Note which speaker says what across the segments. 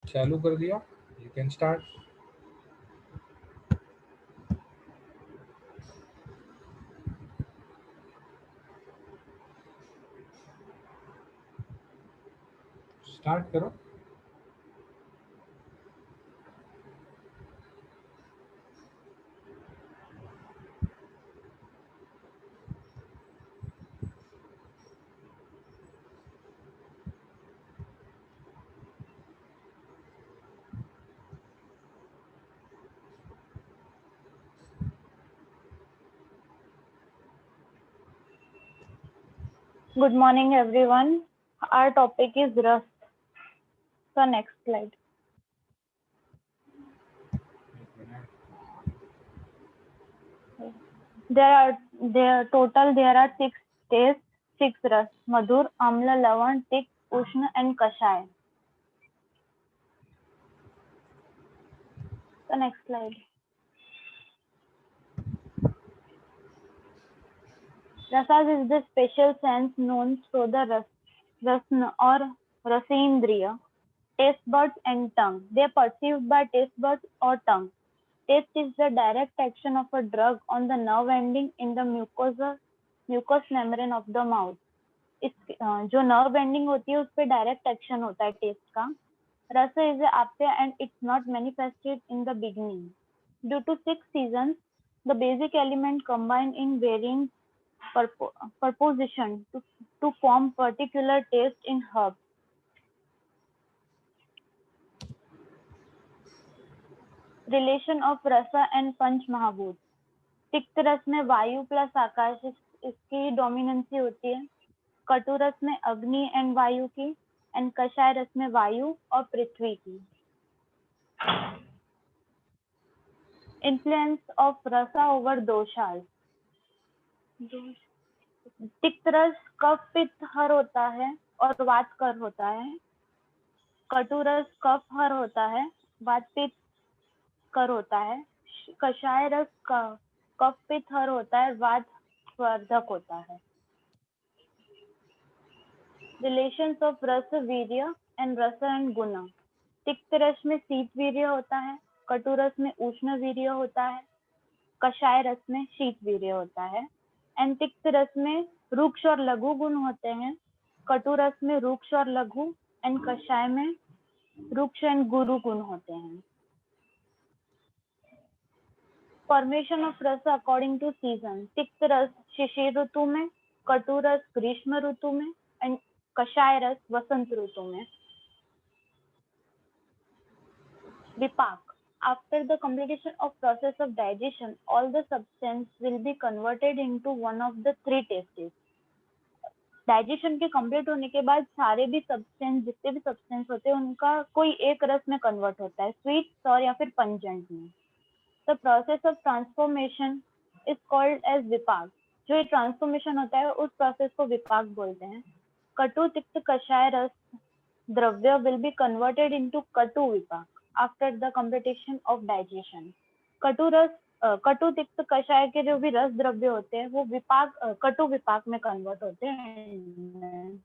Speaker 1: चालू कर दिया, यू कैन स्टार्ट। स्टार्ट करो।
Speaker 2: Good morning, everyone. Our topic is rust. So next slide. There are 6 tastes, 6 रस: मधुर, अम्ल, लवण, तिक्त, उष्ण and कषाय. So next slide. Rasas is the special sense known through the rasna or rasendriya, taste buds and tongue. They are perceived by taste buds or tongue. Taste is the direct action of a drug on the nerve ending in the mucous membrane of the mouth. जो nerve ending होती है उस पर direct action होता है taste का. Rasa is apya and it's not manifested in the beginning. Due to 6 seasons, the basic element combine in varying proposition to form particular taste in herbs. Relation of rasa and पंच महाभूत. तिक्त रस में वायु plus आकाश इसकी dominancy होती है. कटु रस में अग्नि एंड वायु की, एंड कषाय रस में वायु और पृथ्वी की. इन्फ्लुएंस ऑफ रसा ओवर दोषास. तिक्त रस कफ पित्त हर होता है और वात कर होता है. कटु रस कफ हर होता है, वात पित्त कर होता है. कषाय रस कफ पित्त हर होता है, वात वर्धक होता है. रिलेशंस ऑफ रस वीर्य एंड रस एंड गुण. तिक्त रस में शीत वीर्य होता है, कटु रस में उष्ण वीर्य होता है, कषाय रस में शीत वीर्य होता है. एंड तिक्त रस में रुक्ष और लघु गुण होते हैं, कटु रस में रुक्ष और लघु एंड कषाय में रुक्ष एंड गुरु गुण होते हैं. फॉर्मेशन ऑफ रस अकॉर्डिंग टू सीजन. तिक्त रस शिशिर ऋतु में, कटु रस ग्रीष्म ऋतु में एंड कषाय रस वसंत ऋतु में. विपाक. After the completion of process of digestion, all the substance will be converted into one of the 3 tastes. Digestion के कंप्लीट होने के बाद सारे भी सब्सटेंस, जितने भी सब्सटेंस होते हैं उनका कोई एक रस में कन्वर्ट होता है, स्वीट, सॉर या फिर पंजेंट में. The process of transformation is called as vipaka. जो ये ट्रांसफॉर्मेशन होता है उस प्रोसेस को विपाक बोलते हैं. कटु तिक्त कषाय रस द्रव्य will be converted into katu vipaka after the completion of digestion. कटु तिक्त कषाय के जो भी रस द्रव्य होते हैं वो कटु विपाक में कन्वर्ट होते हैं.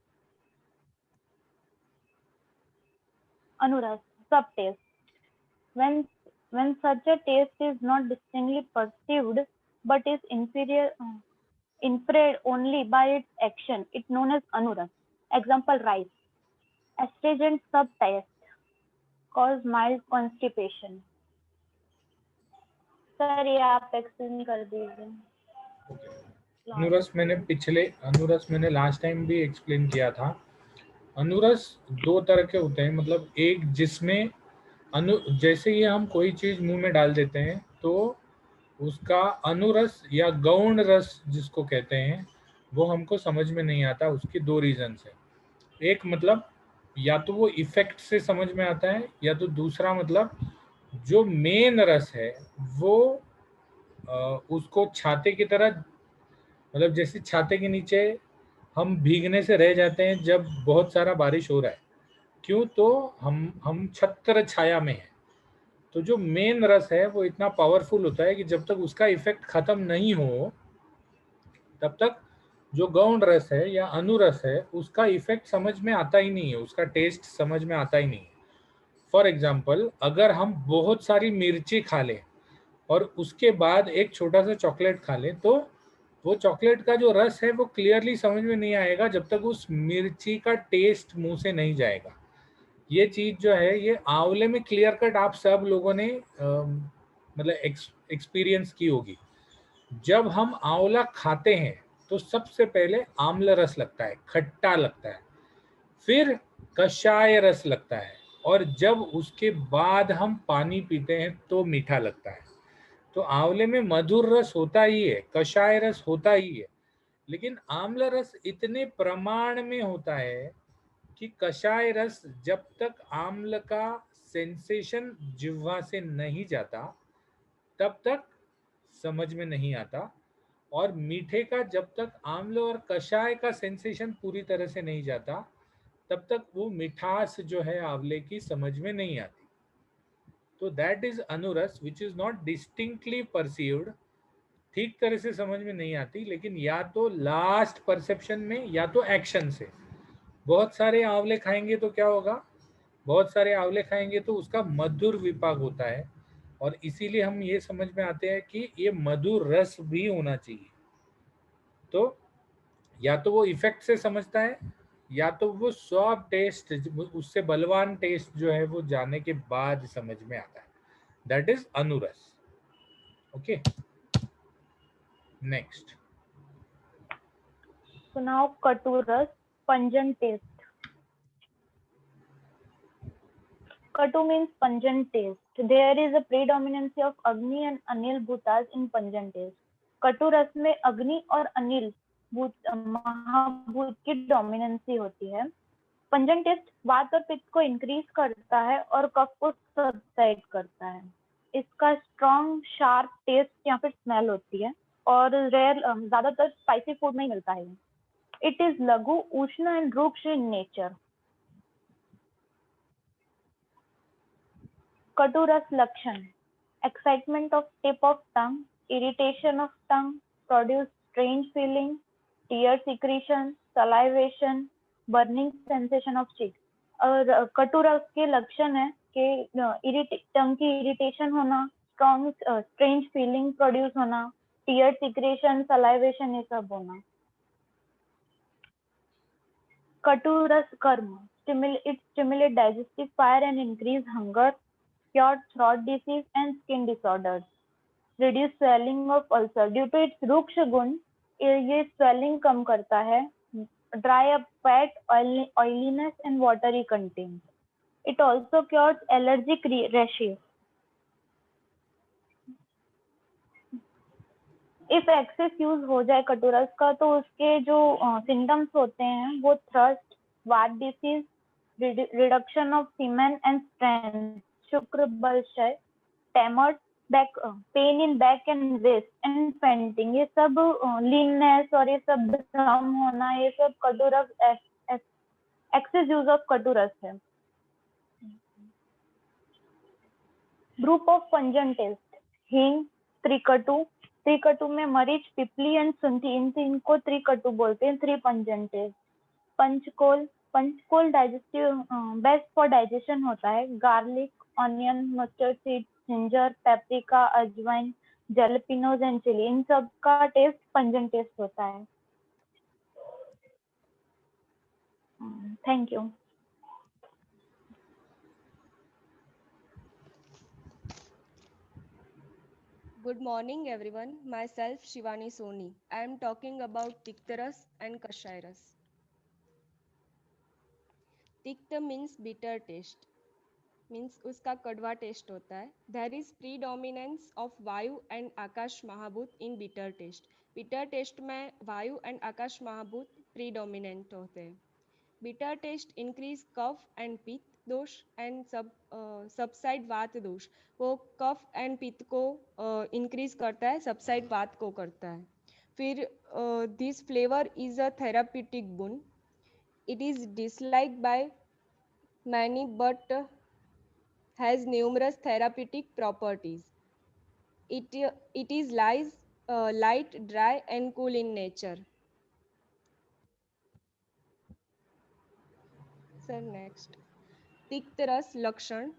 Speaker 2: अनुरस, सब test. When such a taste is not distinctly perceived but is inferred only by its action, it known as anuras. Example: rice. Astringent subtaste cause mild constipation. Sir ये आप एक्सप्लेन कर दीजिए.
Speaker 1: अनुरस मैंने लास्ट टाइम भी explain किया था. अनुरस 2 तरह के होते हैं. मतलब एक जिसमें जैसे ही हम कोई चीज मुंह में डाल देते हैं तो उसका अनुरस या गौण रस जिसको कहते हैं वो हमको समझ में नहीं आता. उसकी 2 रीजन है. एक मतलब या तो वो इफेक्ट से समझ में आता है, या तो दूसरा मतलब जो मेन रस है वो उसको छाते की तरह, मतलब जैसे छाते के नीचे हम भीगने से रह जाते हैं जब बहुत सारा बारिश हो रहा है. क्यों? तो हम छत्र छाया में हैं. तो जो मेन रस है वो इतना पावरफुल होता है कि जब तक उसका इफेक्ट खत्म नहीं हो तब तक जो गौण रस है या अनुरस है उसका इफेक्ट समझ में आता ही नहीं है, उसका टेस्ट समझ में आता ही नहीं है. फॉर एग्जाम्पल अगर हम बहुत सारी मिर्ची खा लें और उसके बाद एक छोटा सा चॉकलेट खा लें, तो वो चॉकलेट का जो रस है वो क्लियरली समझ में नहीं आएगा जब तक उस मिर्ची का टेस्ट मुंह से नहीं जाएगा। ये चीज जो है ये आंवले में क्लियर कट आप सब लोगों ने मतलब एक्सपीरियंस की होगी। जब हम आंवला खाते हैं तो सबसे पहले आम्ल रस लगता है, खट्टा लगता है, फिर कषाय रस लगता है, और जब उसके बाद हम पानी पीते हैं तो मीठा लगता है। तो आंवले में मधुर रस होता ही है, कषाय रस होता ही है, लेकिन आम्ल रस इतने प्रमाण में होता है कि कषाय रस जब तक आम्ल का सेंसेशन जिह्वा से नहीं जाता तब तक समझ में नहीं आता, और मीठे का जब तक आम्ल और कषाय का सेंसेशन पूरी तरह से नहीं जाता तब तक वो मिठास जो है आंवले की समझ में नहीं आती। तो that is anurasa which is not distinctly perceived, ठीक तरह से समझ में नहीं आती, लेकिन या तो लास्ट परसेप्शन में या तो एक्शन से। बहुत सारे आंवले खाएंगे तो क्या होगा, बहुत सारे आंवले खाएंगे तो उसका मधुर विपाक होता है, और इसीलिए हम ये समझ में आते हैं कि ये मधुर रस भी होना चाहिए। तो या तो वो इफेक्ट से समझता है, या तो वो स्वाद टेस्ट, उससे बलवान टेस्ट जो है वो जाने के बाद समझ में आता है। That is anurasa. Okay, next.
Speaker 2: So now Katuras, pungent taste. Katu means pungent taste. There is a predominance of Agni and Anil bhutas in pungent taste. कटु रस में अग्नि और अनिल महाभूत की डोमिनेंसी होती है। पंजन टेस्ट वात और पित्त को इंक्रीज करता है और कफ को सबसाइड करता है। इसका स्ट्रॉन्ग शार्प टेस्ट या फिर स्मेल होती है, और रेयर ज्यादातर स्पाइसी फूड में ही मिलता है। इट इज लघु, उष्ण एंड रूक्ष इन नेचर। कटु रस लक्षण: excitement of tip of tongue, irritation of tongue, produce strange feeling, tear secretion, salivation, burning sensation of cheeks। और कटु रस के लक्षण है कि टंग की इरिटेशन होना, स्ट्रॉन्ग स्ट्रेंज फीलिंग प्रोड्यूस होना, टीयर सिक्रेशन, सलाइवेशन, ये सब होना। कटु रस कर्म: it stimulates digestive fire and increase hunger, cure throat disease and skin disorders, reduce swelling of ulcer। Due to its ruksha guna ये स्वेलिंग कम करता है, dry up fat, oiliness and watery content. It also cures allergic rashes. If excess use हो जाए कटुरस का तो उसके जो सिम्टम्स होते हैं वो thirst, vata disease, reduction of semen and strength, शुक्र बलक्षय, tremors, back pain in back and waist and fainting, ये सब लीननेस और ये सब भ्रम होना, ये सब कटुरस एक्सेस यूज ऑफ कटुरस है। ग्रुप ऑफ पंजन टेस्ट: हींग, त्रिकटु। त्रिकटु में मरीच, पिपली एंड सुंठी, इन तीन को त्रिकटु बोलते हैं। Three pungent taste. पंचकोल, पंचकोल डाइजेस्टिव बेस्ट फॉर डाइजेशन होता है। Garlic, onion, mustard seed, ginger, paprika, ajwain, jalapenos and chilli, इन सब का टेस्ट पंजन टेस्ट होता है। Thank you.
Speaker 3: Good morning everyone, myself Shivani Soni. I am talking about Tiktaras and Kashairas. Tikta means bitter taste, means उसका कड़वा test होता है। There is predominance of वायु and आकाश महाभूत in bitter taste. bitter taste में वायु and आकाश महाभूत predominant होते हैं। bitter taste increase cough and पित्त दोष एंड सबसाइड वात दोष। वो कफ एंड पित्त को इंक्रीज करता है, सबसाइड वात को करता है। फिर this flavour is a therapeutic guna. It is dislike by many but has numerous therapeutic properties. It is light, dry and cool in nature. Sir next, तिक्त रस लक्षण: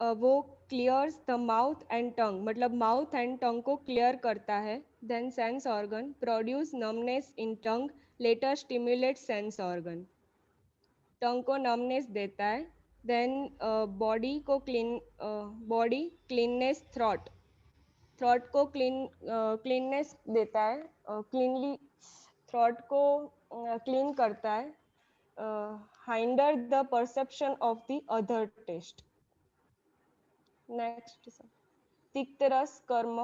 Speaker 3: वो clears the mouth and tongue, मतलब माउथ एंड टंग को clear करता है. Then sense organ produce numbness in tongue, later stimulate sense organ. Tongue को numbness देता है. देन बॉडी को बॉडी क्लीननेस, थ्रॉट को क्लीननेस देता है, क्लीनली थ्रॉट को क्लीन करता है. Hinder the perception of the other taste. Next तिक्त रस कर्म.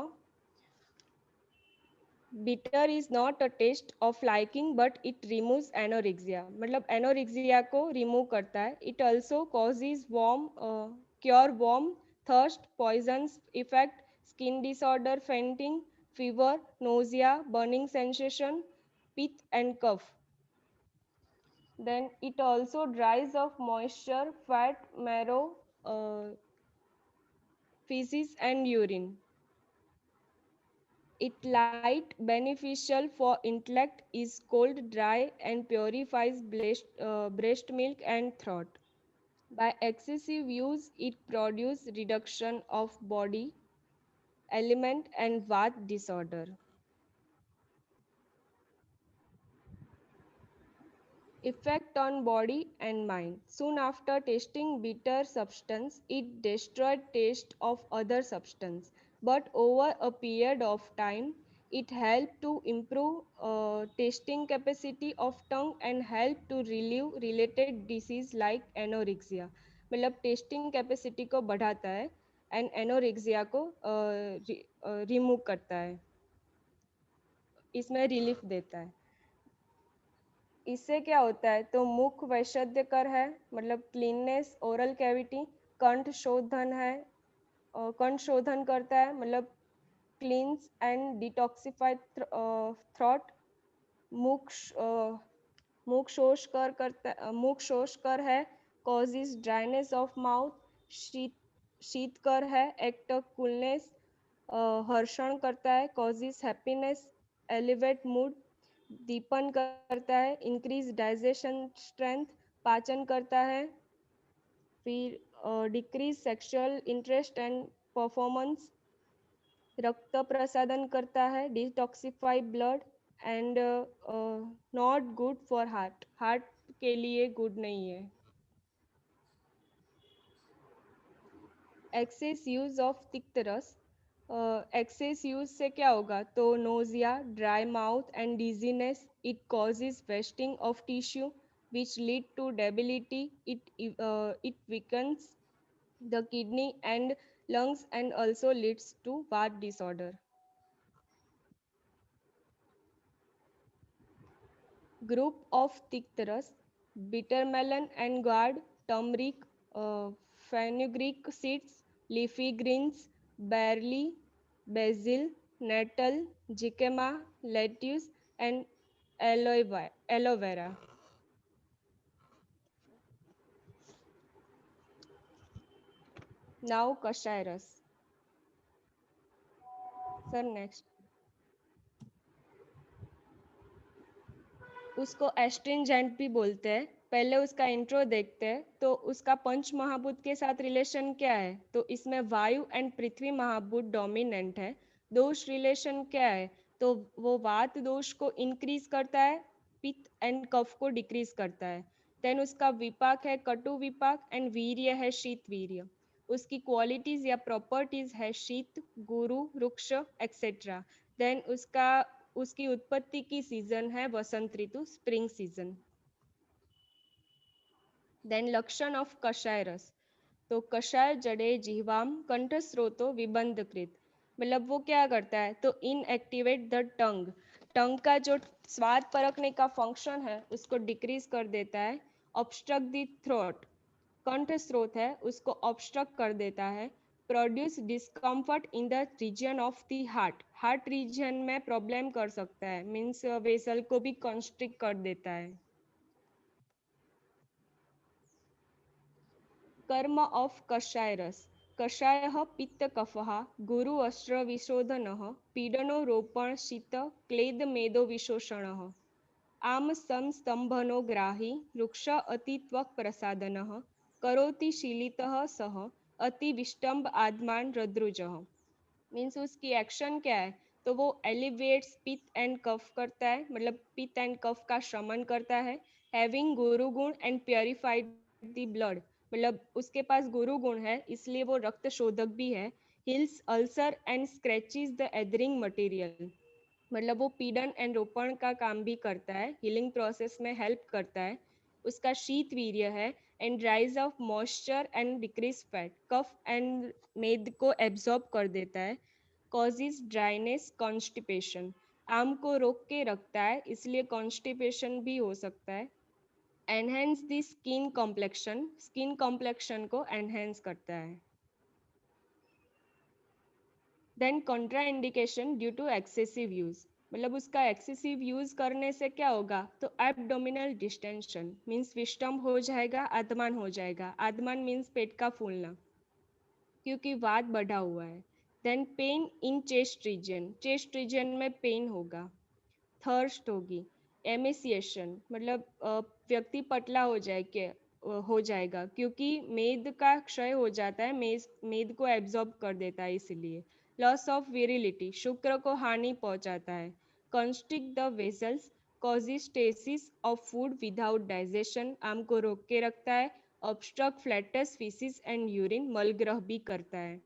Speaker 3: Bitter is not a taste of liking but it removes anorexia, मतलब एनोरेक्सिया को रिमूव करता है. It also causes worm, cure worm, thirst, poisons effect, skin disorder, fainting, fever, nausea, burning sensation, pitta and kapha. Then it also dries of moisture, fat, marrow, feces and urine. It light beneficial for intellect, is cold, dry and purifies breast milk and throat. By excessive use, it produces reduction of body element and Vata disorder. Effect on body and mind. Soon after tasting bitter substance, it destroyed taste of other substance. But over a period of time, it helped to improve tasting capacity of tongue and help to relieve related disease like anorexia. मतलब testing capacity को बढ़ाता है and anorexia को remove करता है, इसमें relief देता है. इससे क्या होता है, तो मुख वैशद्यकर है, मतलब क्लीननेस, ओरल कैविटी, कंठ शोधन है, कंठ शोधन करता है, मतलब क्लींस एंड डिटॉक्सिफाइड थ्रॉट. मुख मुख शोषकर करता, मुख शोषकर है, कॉजेज ड्राइनेस ऑफ माउथ. शीतकर है, एक्ट कूलनेस, हर्षण करता है, कॉजेज हैप्पीनेस, एलिवेट मूड. दीपन करता है, इंक्रीज डाइजेशन स्ट्रेंथ, पाचन करता है. फिर decrease sexual interest and performance. रक्त प्रसादन करता है, detoxify blood and not good for heart, heart के लिए गुड नहीं है. एक्सेस यूज ऑफ तिक्त रस. एक्सेस यूज से क्या होगा, तो nausea, dry mouth and dizziness. It causes wasting of tissue which lead to debility. It weakens the kidney and lungs and also leads to Vata disorder. Group of तिक्त रस: bitter melon and gourd, turmeric, fenugreek seeds, leafy greens, barley, basil, nettle, jicama, lettuce and aloe vera. Now kashay रस. Sir, next. उसको astringent भी बोलते हैं. पहले उसका intro देखते हैं. तो उसका पंच महाभूत के साथ रिलेशन क्या है, तो इसमें वायु एंड पृथ्वी महाभूत डोमिनेंट है. दोष रिलेशन क्या है, तो वो वात दोष को इंक्रीज करता है, पित्त एंड कफ को डिक्रीज करता है. देन उसका विपाक है कटु विपाक एंड वीर्य है शीत वीर्य. उसकी क्वालिटीज या प्रॉपर्टीज है शीत, गुरु, वृक्ष एक्सेट्रा. देन उसकी उत्पत्ति की सीजन है वसंत ऋतु, स्प्रिंग सीजन. देन लक्षण ऑफ कषाय रस. तो कषाय जड़े जिह्वाम कंठ स्रोतो विबंधकृत, मतलब वो क्या करता है, तो इनएक्टिवेट द टंग. टंग का जो स्वाद परखने का फंक्शन है उसको डिक्रीज कर देता है. ऑब्स्ट्रक्ट द थ्रोट, कंठ स्रोत है उसको ऑब्स्ट्रक्ट कर देता है. Produce discomfort in the region of the heart, heart region में प्रॉब्लम कर सकता है, मीन्स वेसल को भी कंस्ट्रिक्ट कर देता है. कर्म ऑफ कषाय रस. कषायः पित्तकफः, गुरु अस्त्र विशोधनः, पीडनो रोपण शीत क्लेद मेदो विशोषणः. आम स्तंभनो ग्राही, वृक्ष अतित्वक प्रसादनः, करोति शीलितः सः, अति विष्टम्ब आदमान रद्रुजः। मीन्स उसकी एक्शन क्या है, तो वो एलिवेट्स पित्त एंड कफ करता है, मतलब पित्त एंड कफ का शमन करता है। हैविंग गुरु गुण एंड प्योरिफाइड द ब्लड, मतलब उसके पास गुरु गुण है इसलिए वो रक्त शोधक भी है। Heals ulcer and scratches the adhering material, मतलब वो पीड़न एंड रोपण का काम भी करता है, हीलिंग प्रोसेस में हेल्प करता है। उसका शीत वीर्य है and rise of moisture and decrease fat, कफ एंड मेद को एब्जॉर्ब कर देता है। कॉजेज ड्राइनेस कॉन्स्टिपेशन, आम को रोक के रखता है इसलिए कॉन्स्टिपेशन भी हो सकता है। Enhance the skin complexion, skin complexion को एनहेंस करता है। Then contraindication due to excessive use, मतलब उसका एक्सेसिव यूज करने से क्या होगा, तो एब्डोमिनल डिस्टेंशन मीन्स विष्टम्भ हो जाएगा, आत्मान हो जाएगा। आत्मान मीन्स पेट का फूलना, क्योंकि वात बढ़ा हुआ है। Then pain in chest region, chest region में पेन होगा। थर्स्ट होगी। एमेसिएशन, मतलब व्यक्ति पतला हो जाएगा क्योंकि मेद का क्षय हो जाता है, मेद को एब्जॉर्ब कर देता है इसलिए। लॉस ऑफ विरिलिटी, शुक्र को हानि पहुंचाता है। Constrict the vessels, causes stasis of food without digestion, आम को रोक के रखता है। Obstruct flatus faeces and urine, मलग्रह भी करता है।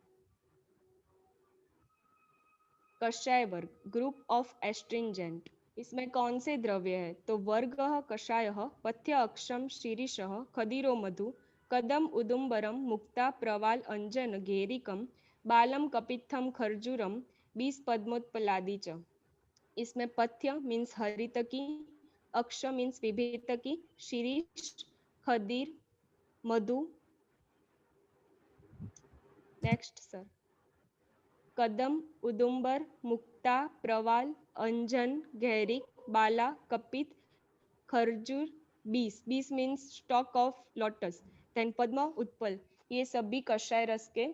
Speaker 3: कषाय वर्ग, ग्रुप ऑफ एस्ट्रिंजेंट, इसमें कौन से द्रव्य है, तो वर्ग कषाय, पथ्य अक्षम शीरीषः, खदीरो मधु, कदम उदुम्बरम, मुक्ता प्रवाल अंजन घेरिकम, बालम कपित्थम खर्जूरम, बीस पद्मोत्पलादि च। इसमें पथ्य मीन्स हरितकी, अक्ष मीन्स विभितकी, शीरीष खदीर, मधु। Next sir. कदम, उदुम्बर, मुक्ता, प्रवाल, अंजन, गहरिक, बाला, कपित, खरजूर, बीस, बीस means stalk of lotus, then पद्म, उत्पल, ये सभी कषाय रस के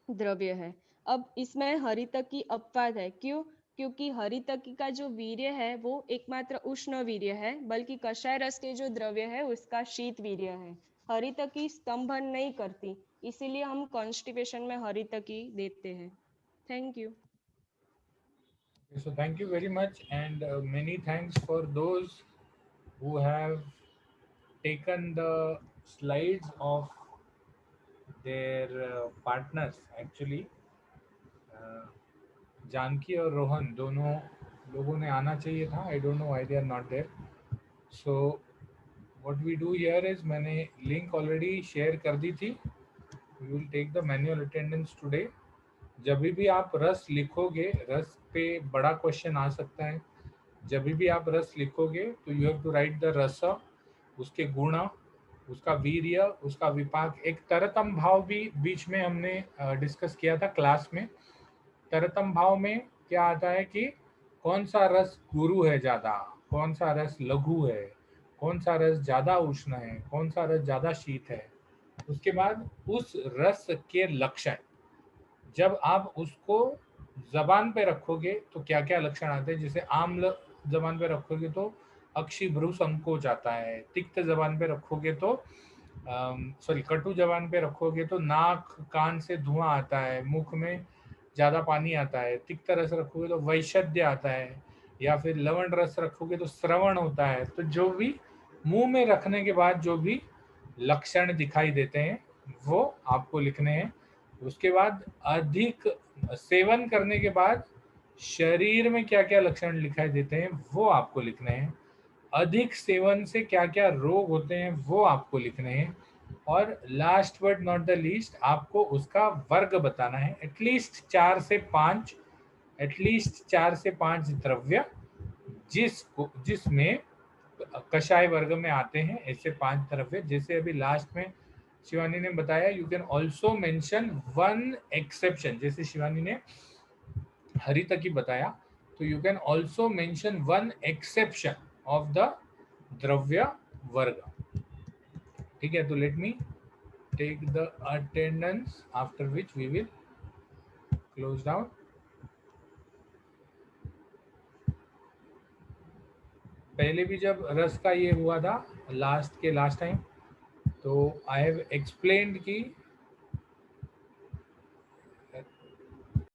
Speaker 3: द्रव्य है। अब इसमें हरितकी अपवाद है, क्यों, क्योंकि हरितकी का जो वीर्य है वो एकमात्र उष्ण वीर्य है, बल्कि कषाय रस के जो द्रव्य है उसका शीत वीर्य है। हरितकी स्तंभन नहीं करती, इसीलिए हम कॉन्स्टिपेशन में हरितकी देते हैं। Thank you.
Speaker 1: So thank you very much, and many thanks for those who have taken the slides of their partners. Actually, Janaki और रोहन दोनों लोगों ने आना चाहिए था. I don't know why they are not there. So what we do here is मैंने link already share कर दी थी. We will take the manual attendance today. जब भी आप रस लिखोगे, रस पे बड़ा क्वेश्चन आ सकता है. जब भी आप रस लिखोगे तो you have to write the rasa, उसके गुण, उसका वीर्य, उसका विपाक. एक तरतम भाव भी बीच में हमने डिस्कस किया था क्लास में. तरतम भाव में क्या आता है कि कौन सा रस गुरु है ज्यादा, कौन सा रस लघु है, कौन सा रस ज्यादा उष्ण है, कौन सा रस ज्यादा शीत है. उसके बाद उस रस के लक्षण, जब आप उसको जबान पे रखोगे तो क्या क्या लक्षण आते हैं. जैसे आम्ल जबान पे रखोगे तो अक्षिभ्रू संकोच आता है. तिक्त जबान पे रखोगे तो कटु जबान पे रखोगे तो नाक कान से धुआं आता है, मुख में ज्यादा पानी आता है. तिक्त रस रखोगे तो वैशद्य आता है, या फिर लवण रस रखोगे तो श्रवण होता है. तो जो भी मुंह में रखने के बाद जो भी लक्षण दिखाई देते हैं वो आपको लिखने हैं. उसके बाद अधिक सेवन करने के बाद शरीर में क्या क्या लक्षण दिखाई देते हैं वो आपको लिखने हैं. अधिक सेवन से क्या क्या रोग होते हैं वो आपको लिखने हैं. और last but not the least, आपको उसका वर्ग बताना है. एटलीस्ट 4 से 5 द्रव्य जिसमें कषाय वर्ग में आते हैं, ऐसे 5 द्रव्य. जैसे अभी लास्ट में शिवानी ने बताया, you can also mention one exception. जैसे शिवानी ने हरितकी बताया, तो you can also mention one exception of the dravya varga. ठीक है, तो let me take the attendance after which we will close down. पहले भी जब रस का ये हुआ था लास्ट टाइम, तो आई हैव एक्सप्लेन्ड कि